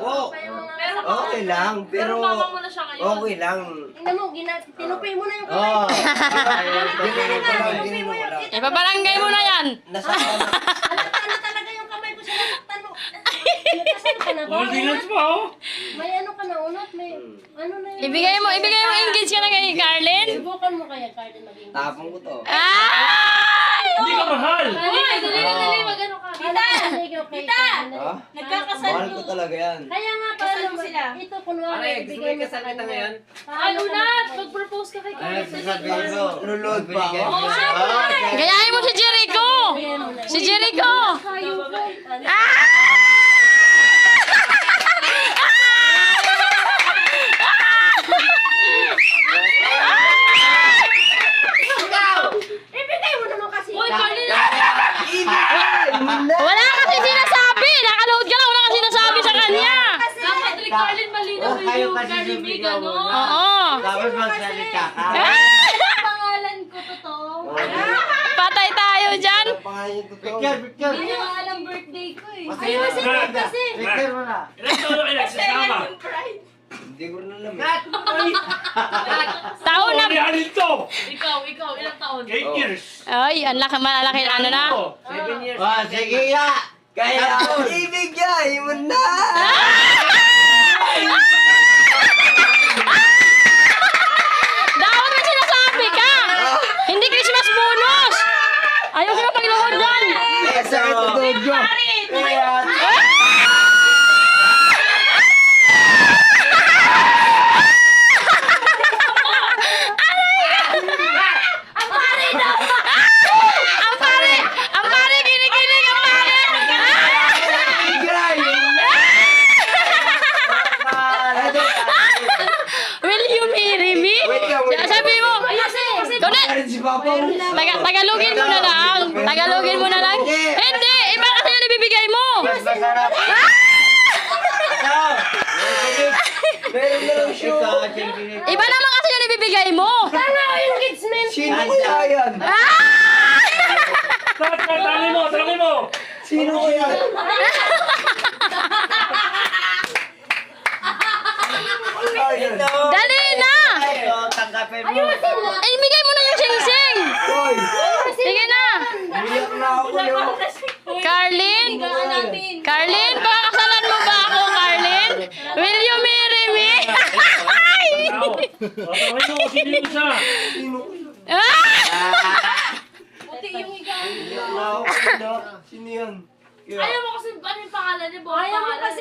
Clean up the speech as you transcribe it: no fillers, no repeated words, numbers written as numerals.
Oo. Okay lang, pero mama mo na siya ngayon. okay lang. Tingnan mo, tinupay mo na yung kamay Oo. ko. Ginino ko lang. Ipabarangay mo na yan. Nasaktan na. Halata na talaga yung kamay ko. Sinasaktan mo. Nagkasal ka na ba? May ano ka na unot? May ano na yun? Ibigay mo engage ka na kay Carlin. Subukan mo kaya, Carden, maging. Tapong ko to. Ay! Hindi ka mahal! Uy, dali, mag-ano ka. Kita! Ha? Nagkakasal Mahal ko talaga yan. Kaya nga, paano sila? Ito, kunwari, ibigay mo sa kanya. Ay, Unat, mag-propose ka kay Carlin. Lulod pa ako. Gayahin mo si Jericho! Si Jericho! Ibigay mo naman kasi. Uy, Carlin! Wala kasi sinasabi! Nakaload ka lang! Wala kasi sinasabi sa kanya! Dapat rin, Carlin, malinaw yung kalimig, ano? Oo! Tapos magsalita ka. Pangalan ko totoo. Patay tayo dyan! Ang pangalan yung totoo. Hindi niya alam birthday ko eh. Ayaw, Secret kasi. Picture mo na. Ilan taon na kayo nagsasama? Hindi ko na alam. Taon na! Ano to? Ikaw, ilang taon? 8 years. Ay, ang laki malaki ano na. 7 years. Ah, sige ya. Kaya ibigay mo na. Dapat may sinasabi ka! Hindi Christmas bonus! Ayaw ka na pagluhod dyan! Sa ito dojo. Kaya Ang pare! Kinikilig ang pare! ibigay mo na. Will you marry me? Wait lang, wait lang. Sabi mo! Kunin! Meron si Papa mo. Tagalogin mo na lang! Tagalogin mo na lang! Hindi! Iba kasi yung ibibigay mo! Mas masarap. Meron na lang show. Iba naman kasi yung ibibigay mo! Tanga o engagement. Sino kaya yan? Tanongin mo! Sino kaya? Dali na! Tanggapin mo. Ay, ibigay mo na yung sing-sing! Hoy, Sige na! umiyak na ako yun. Carlin? Carlin, pakakasalan mo ba ako, Carlin? Will you marry me? Tanongin mo kung sino siya. Sino? Puti yung ikaw. Umiyak na ako. Sino yan? Ayaw mo kasi ano yung pangalan niya, buong Ayaw mo pangalan. kasi